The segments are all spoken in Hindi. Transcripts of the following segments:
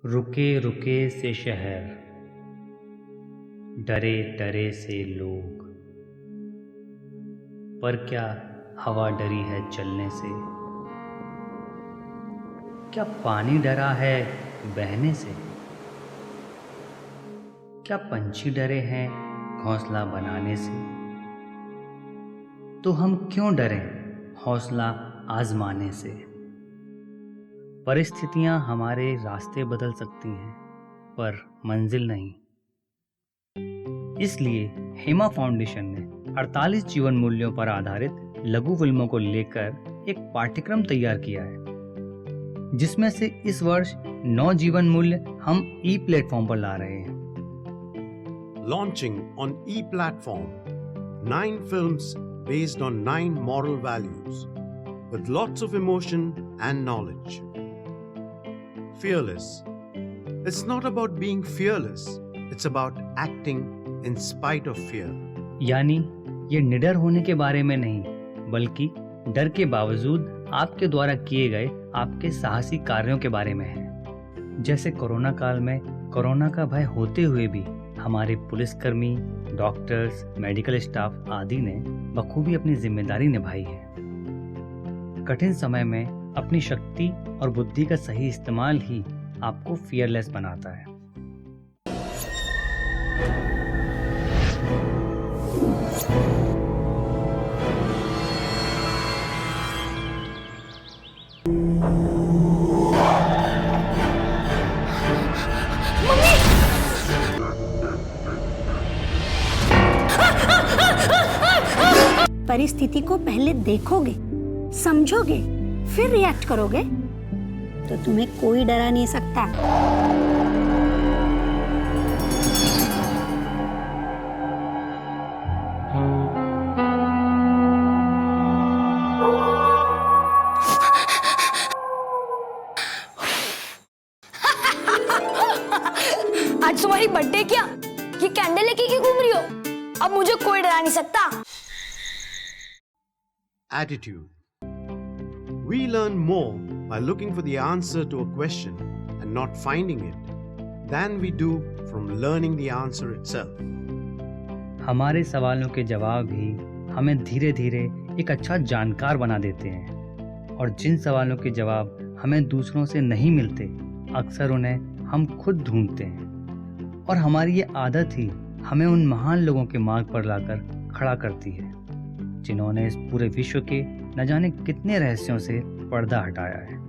रुके रुके से शहर, डरे डरे से लोग, पर क्या हवा डरी है चलने से? क्या पानी डरा है बहने से? क्या पंछी डरे हैं घोंसला बनाने से? तो हम क्यों डरें हौसला आजमाने से? परिस्थितियां हमारे रास्ते बदल सकती हैं, पर मंजिल नहीं। इसलिए हेमा फाउंडेशन ने 48 जीवन मूल्यों पर आधारित लघु फिल्मों को लेकर एक पाठ्यक्रम तैयार किया है, जिसमें से इस वर्ष 9 जीवन मूल्य हम ई प्लेटफॉर्म पर ला रहे हैं। Launching on e-platform, 9 films based on 9 moral values with lots of emotion and knowledge. Fearless. It's not about being fearless, it's about acting in spite of fear. यानी ये निडर होने के बारे में नहीं, बल्कि डर के बावजूद आपके द्वारा किए गए आपके साहसी कार्यों के बारे में है। जैसे कोरोना काल में कोरोना का भय होते हुए भी हमारे पुलिसकर्मी, डॉक्टर्स, मेडिकल स्टाफ आदि ने बखूबी अपनी जिम्मेदारी निभाई है। कठिन समय में अपनी शक्ति और बुद्धि का सही इस्तेमाल ही आपको फियरलेस बनाता है। परिस्थिति को पहले देखोगे, समझोगे, फिर रिएक्ट करोगे तो तुम्हें कोई डरा नहीं सकता। आज तुम्हारी बर्थडे क्या? ये कैंडल लेके क्यों घूम रही हो? अब मुझे कोई डरा नहीं सकता। Attitude. We learn more by looking for the answer to a question and not finding it than we do from learning the answer itself. हमारे सवालों के जवाब ही हमें धीरे धीरे एक अच्छा जानकार बना देते हैं, और जिन सवालों के जवाब हमें दूसरों से नहीं मिलते, अक्सर उन्हें हम खुद ढूंढते हैं, और हमारी ये आदत ही हमें उन महान लोगों के मार्ग पर लाकर खड़ा करती है, जिन्होंने इस पूरे विश्व के न जाने कितने रहस्यों से पर्दा हटाया है।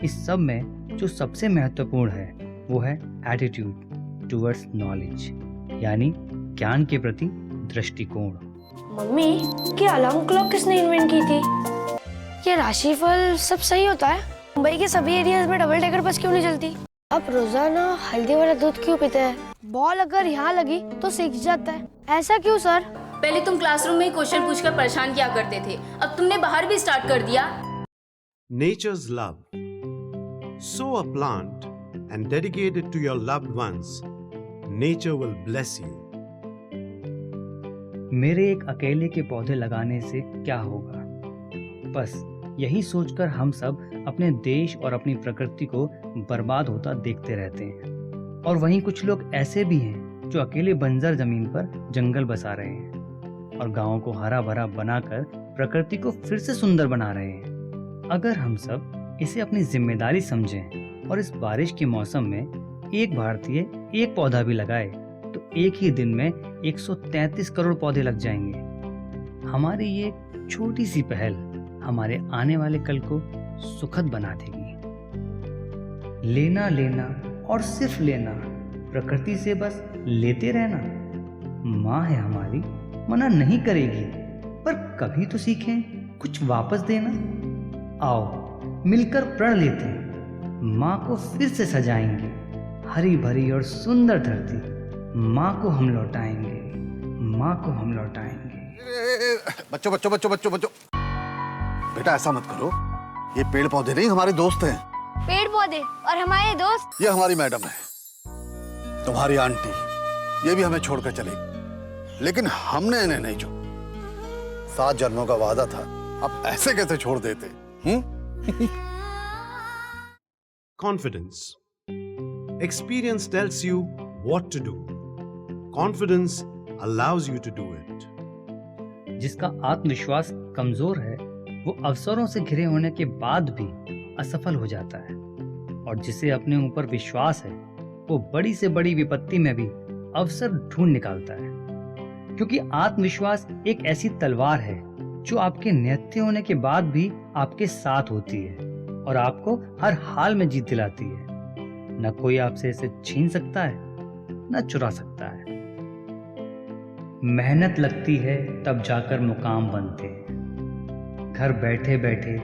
इस सब में जो सबसे महत्वपूर्ण है वो है एटीट्यूड टुवर्ड्स नॉलेज, यानी ज्ञान के प्रति दृष्टिकोण। मम्मी, क्या अलार्म क्लॉक किसने इन्वेंट की थी? ये राशिफल सब सही होता है? मुंबई के सभी एरियाज में डबल डेकर बस क्यों नहीं चलती? आप रोजाना हल्दी वाला दूध क्यों पीते हैं? बॉल अगर यहाँ लगी तो सीख जाता है, ऐसा क्यों सर? पहले तुम क्लासरूम में क्वेश्चन पूछकर परेशान किया करते थे, अब तुमने बाहर भी स्टार्ट कर दिया। Nature's love. Sow a plant and dedicate it to your loved ones. Nature will bless you. मेरे एक अकेले के पौधे लगाने से क्या होगा? बस यही सोचकर हम सब अपने देश और अपनी प्रकृति को बर्बाद होता देखते रहते हैं। और वहीं कुछ लोग ऐसे भी हैं जो अकेले बंजर जमीन पर जंगल बसा रहे हैं और गांवों को हरा भरा बनाकर प्रकृति को फिर से सुंदर बना रहे हैं। अगर हम सब इसे अपनी जिम्मेदारी समझें और इस बारिश के मौसम में एक भारतीय एक पौधा भी लगाए, तो एक ही दिन में 133 करोड़ पौधे लग जाएंगे। हमारी ये छोटी सी पहल हमारे आने वाले कल को सुखद बना देगी। लेना लेना और सिर्फ लेना, प्रकृति से बस लेते रहना। माँ है हमारी, मना नहीं करेगी, पर कभी तो सीखें कुछ वापस देना। आओ मिलकर प्रण लेते हैं, माँ को फिर से सजाएंगे, हरी भरी और सुंदर धरती। माँ को हम लौटाएंगे, माँ को हम लौटाएंगे। बच्चों बच्चों बच्चों बच्चों बच्चों, बेटा ऐसा मत करो, ये पेड़ पौधे नहीं हमारे दोस्त हैं। पेड़ पौधे और हमारे दोस्त? ये हमारी मैडम है, तुम्हारी आंटी, ये भी हमें छोड़कर चलेगी, लेकिन हमने इन्हें नहीं छोड़ा। 7 जन्मों का वादा था, अब ऐसे कैसे छोड़ देते? Confidence. Experience tells you what to do. Confidence allows you to do it. जिसका आत्मविश्वास कमजोर है वो अवसरों से घिरे होने के बाद भी असफल हो जाता है, और जिसे अपने ऊपर विश्वास है वो बड़ी से बड़ी विपत्ति में भी अवसर ढूंढ निकालता है। क्योंकि आत्मविश्वास एक ऐसी तलवार है जो आपके निहत्थे होने के बाद भी आपके साथ होती है और आपको हर हाल में जीत दिलाती है। न कोई आपसे इसे छीन सकता है, न चुरा सकता है। मेहनत लगती है तब जाकर मुकाम बनते हैं, घर बैठे बैठे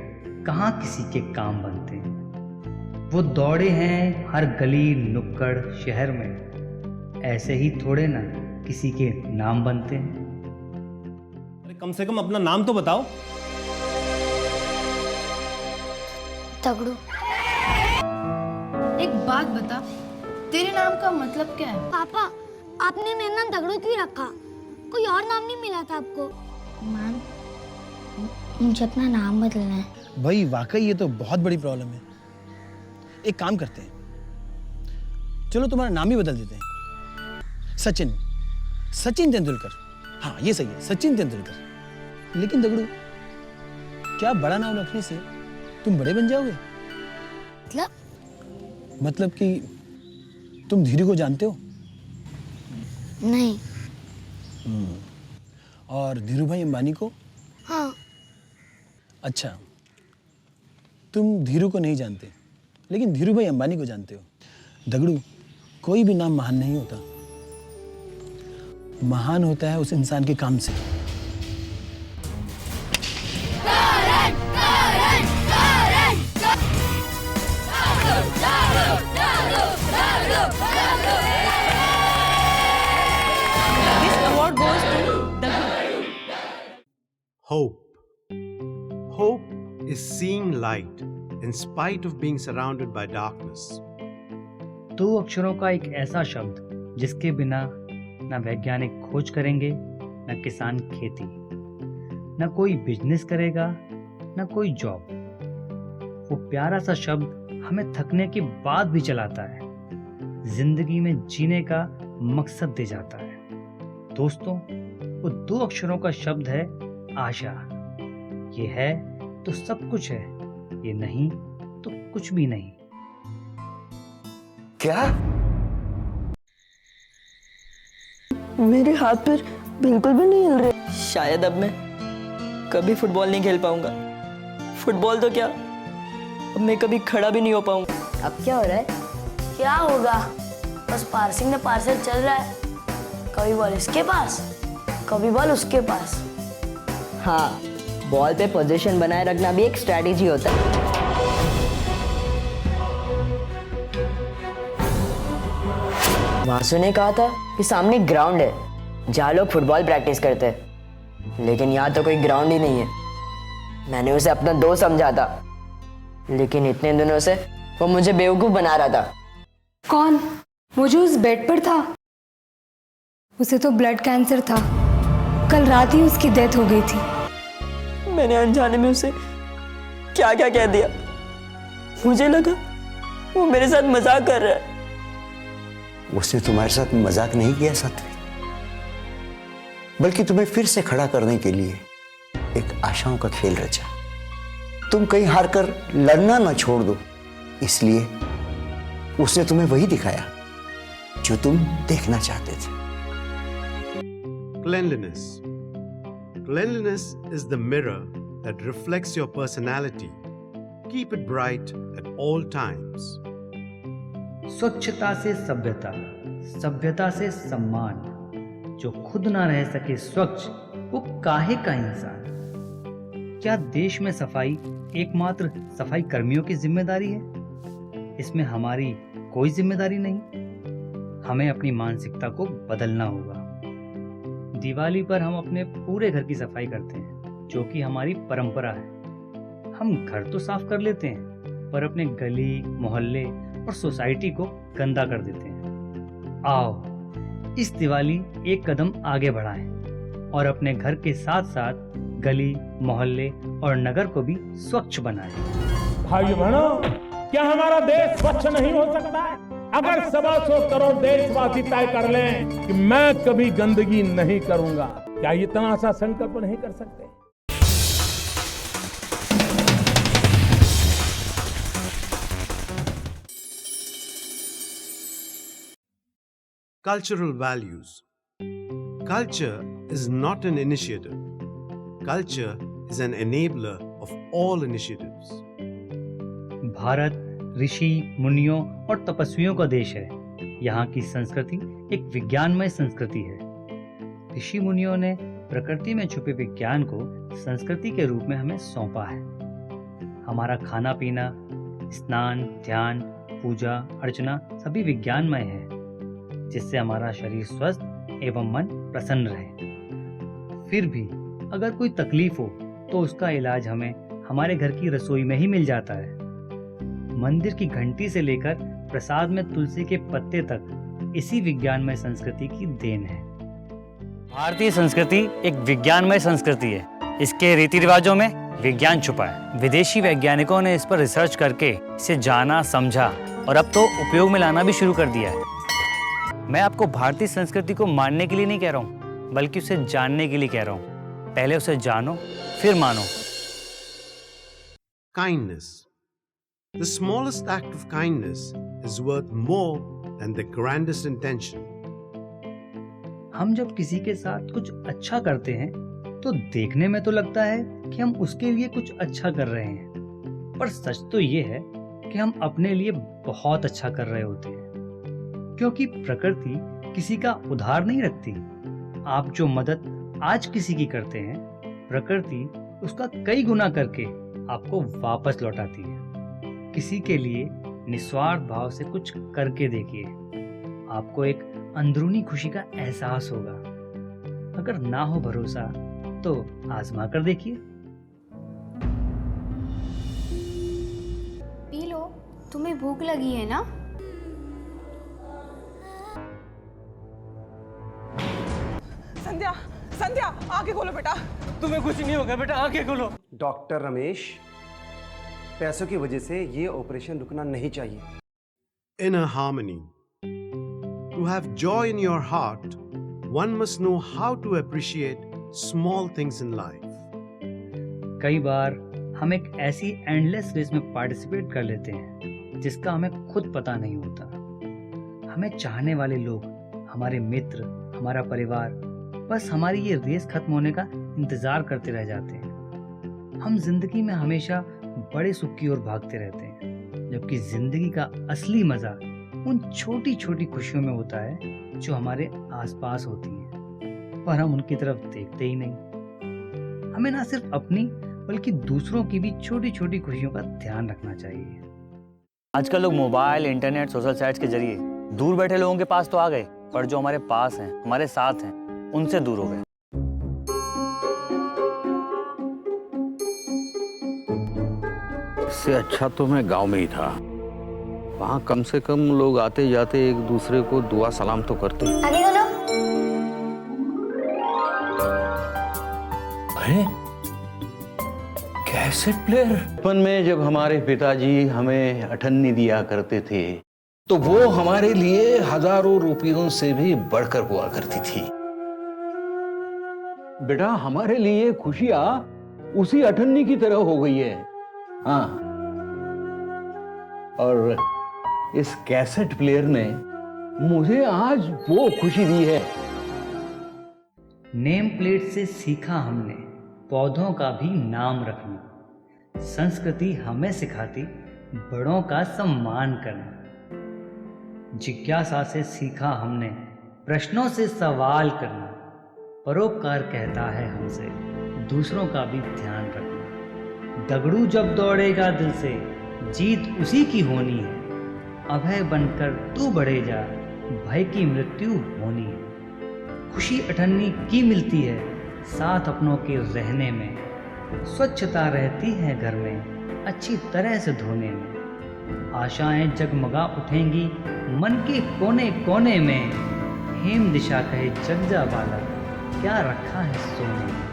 कहाँ किसी के काम बनते हैं। वो दौड़े हैं हर गली नुक्कड़ शहर में, ऐसे ही थोड़े ना किसी के नाम बनते हैं। अरे कम से कम अपना नाम तो बताओ। तगड़ू, एक बात बता, तेरे नाम का मतलब क्या है? पापा, आपने मेरा नाम तगड़ू क्यों रखा? कोई और नाम नहीं मिला था आपको? मैम, मुझे अपना नाम बदलना है। भाई वाकई ये तो बहुत बड़ी प्रॉब्लम है। एक काम करते हैं, चलो तुम्हारा नाम ही बदल देते हैं, सचिन तेंदुलकर। हाँ ये सही है, सचिन तेंदुलकर। लेकिन दगड़ू, क्या बड़ा नाम रखने से तुम बड़े बन जाओगे? मतलब कि तुम धीरू को जानते हो? नहीं। और धीरू भाई अंबानी को? हाँ। अच्छा, तुम धीरू को नहीं जानते, लेकिन धीरू भाई अंबानी को जानते हो। दगड़ू, कोई भी नाम महान नहीं होता, महान होता है उस इंसान के काम से। Hope. Hope is seeing light in spite of being surrounded by darkness. 2 अक्षरों का एक ऐसा शब्द जिसके बिना न वैज्ञानिक खोज करेंगे, न किसान खेती, न कोई बिजनेस करेगा, न कोई जॉब। वो प्यारा सा शब्द हमें थकने के बाद भी चलाता है, जिंदगी में जीने का मकसद दे जाता है। दोस्तों, वो 2 अक्षरों का शब्द है आशा। ये है तो सब कुछ है, ये नहीं तो कुछ भी नहीं। क्या? मेरे हाथ पैर बिल्कुल भी नहीं हिल रहे। शायद अब मैं कभी फुटबॉल नहीं खेल पाऊंगा। फुटबॉल तो क्या, अब मैं कभी खड़ा भी नहीं हो पाऊंगा। अब क्या हो रहा है? क्या होगा? बस पार्सिंग में पार्सल चल रहा है, कभी बॉल इसके पास, कभी बॉल उसके पास। हाँ, बॉल पे पोजीशन बनाए रखना भी एक स्ट्रेटेजी होता है। वासु ने कहा था कि सामने ग्राउंड है जहाँ लोग फुटबॉल प्रैक्टिस करते हैं, लेकिन यहाँ तो कोई ग्राउंड ही नहीं है। मैंने उसे अपना दोस्त समझा था, लेकिन इतने दिनों से वो मुझे बेवकूफ बना रहा था। कौन? वो जो उस बेड पर था? उसे तो ब्लड कैंसर था, कल रात ही उसकी डेथ हो गई थी। मैंने अनजाने में उसे क्या क्या कह दिया। मुझे लगा वो मेरे साथ मजाक कर रहा है। उसने तुम्हारे साथ मजाक नहीं किया सात्विक, बल्कि तुम्हें फिर से खड़ा करने के लिए एक आशाओं का खेल रचा। तुम कहीं हार कर लड़ना ना छोड़ दो, इसलिए उसने तुम्हें वही दिखाया जो तुम देखना चाहते थे। Cleanliness. Cleanliness is the mirror that reflects your personality. Keep it bright at all times. स्वच्छता से सभ्यता, सभ्यता से सम्मान। जो खुद ना रह सके स्वच्छ, वो काहे का इंसान। क्या देश में सफाई एकमात्र सफाई कर्मियों की जिम्मेदारी है? इसमें हमारी कोई जिम्मेदारी नहीं। हमें अपनी मानसिकता को बदलना होगा। दिवाली पर हम अपने पूरे घर की सफाई करते हैं, जो कि हमारी परंपरा है। हम घर तो साफ कर लेते हैं, पर अपने गली, मोहल्ले और सोसाइटी को गंदा कर देते हैं। आओ, इस दिवाली एक कदम आगे बढ़ाएं और अपने घर के साथ साथ गली, मोहल्ले और नगर को भी स्वच्छ बनाएं। भाइयों बहनों, क्या हमारा देश स्वच्छ नहीं हो सकता है? अगर 125 करोड़ देशवासी तय कर लें कि मैं कभी गंदगी नहीं करूंगा, क्या इतना सा संकल्प नहीं कर सकते? Cultural values. Culture is not an initiative. Culture is an enabler of all initiatives. Bharat ऋषि मुनियों और तपस्वियों का देश है। यहाँ की संस्कृति एक विज्ञानमय संस्कृति है। ऋषि मुनियों ने प्रकृति में छुपे विज्ञान को संस्कृति के रूप में हमें सौंपा है। हमारा खाना पीना, स्नान, ध्यान, पूजा अर्चना सभी विज्ञानमय है, जिससे हमारा शरीर स्वस्थ एवं मन प्रसन्न रहे। फिर भी अगर कोई तकलीफ हो तो उसका इलाज हमें हमारे घर की रसोई में ही मिल जाता है। मंदिर की घंटी से लेकर प्रसाद में तुलसी के पत्ते तक इसी विज्ञानमय संस्कृति की देन है। भारतीय संस्कृति एक विज्ञानमय संस्कृति है। इसके रीति रिवाजों में विज्ञान छुपा है। विदेशी वैज्ञानिकों ने इस पर रिसर्च करके इसे जाना, समझा और अब तो उपयोग में लाना भी शुरू कर दिया है। मैं आपको भारतीय संस्कृति को मानने के लिए नहीं कह रहा हूँ, बल्कि उसे जानने के लिए कह रहा हूँ। पहले उसे जानो, फिर मानो। Kindness. The smallest act of kindness is worth more than the grandest intention. हम जब किसी के साथ कुछ अच्छा करते हैं तो देखने में तो लगता है कि हम उसके लिए कुछ अच्छा कर रहे हैं, पर सच तो ये है कि हम अपने लिए बहुत अच्छा कर रहे होते हैं, क्योंकि प्रकृति किसी का उधार नहीं रखती। आप जो मदद आज किसी की करते हैं, प्रकृति उसका कई गुना करके आपको वापस लौटाती है। किसी के लिए निस्वार्थ भाव से कुछ करके देखिए, आपको एक अंदरूनी खुशी का एहसास होगा। अगर ना हो भरोसा तो आजमा कर देखिए। पी लो, तुम्हें भूख लगी है ना? संध्या, संध्या, आंखें खोलो बेटा। तुम्हें कुछ नहीं होगा बेटा, आंखें खोलो। डॉक्टर रमेश, पैसों की वजह से ये ऑपरेशन रुकना नहीं चाहिए। Inner harmony. To have joy in your heart, one must know how to appreciate small things in life. कई बार हम एक ऐसी एंडलेस रेस में पार्टिसिपेट कर लेते हैं जिसका हमें खुद पता नहीं होता। हमें चाहने वाले लोग, हमारे मित्र, हमारा परिवार बस हमारी ये रेस खत्म होने का इंतजार करते रह जाते हैं। हम जिंदगी में हमेशा बड़े सुख की ओर भागते रहते हैं, जबकि जिंदगी का असली मजा उन छोटी छोटी खुशियों में होता है जो हमारे आसपास होती हैं, पर हम उनकी तरफ देखते ही नहीं। हमें ना सिर्फ अपनी बल्कि दूसरों की भी छोटी छोटी खुशियों का ध्यान रखना चाहिए। आजकल लोग मोबाइल, इंटरनेट, सोशल साइट्स के जरिए दूर बैठे लोगों के पास तो आ गए, पर जो हमारे पास हैं, हमारे साथ हैं, उनसे दूर हो गए। इससे अच्छा तो मैं गांव में ही था। वहाँ कम से कम लोग आते जाते एक दूसरे को दुआ सलाम तो करते। आगे बोलो। अरे कैसेट प्लेयर। बचपन में जब हमारे पिताजी हमें अठन्नी दिया करते थे तो वो हमारे लिए हजारों रुपयों से भी बढ़कर हुआ करती थी। बेटा, हमारे लिए खुशियां उसी अठन्नी की तरह हो गई है। हाँ, और इस कैसेट प्लेयर ने मुझे आज वो खुशी दी है। नेम प्लेट से सीखा हमने पौधों का भी नाम रखना। संस्कृति हमें सिखाती बड़ों का सम्मान करना। जिज्ञासा से सीखा हमने प्रश्नों से सवाल करना। परोपकार कहता है हमसे दूसरों का भी ध्यान रखना। दगड़ू जब दौड़ेगा दिल से जीत उसी की होनी है। अभय बनकर तू बढ़े जा, भय की मृत्यु होनी है। खुशी अठन्नी की मिलती है साथ अपनों के रहने में। स्वच्छता रहती है घर में अच्छी तरह से धोने में। आशाएं जगमगा उठेंगी मन के कोने कोने में। हेम दिशा कहे जग जा बालक क्या रखा है सोने में।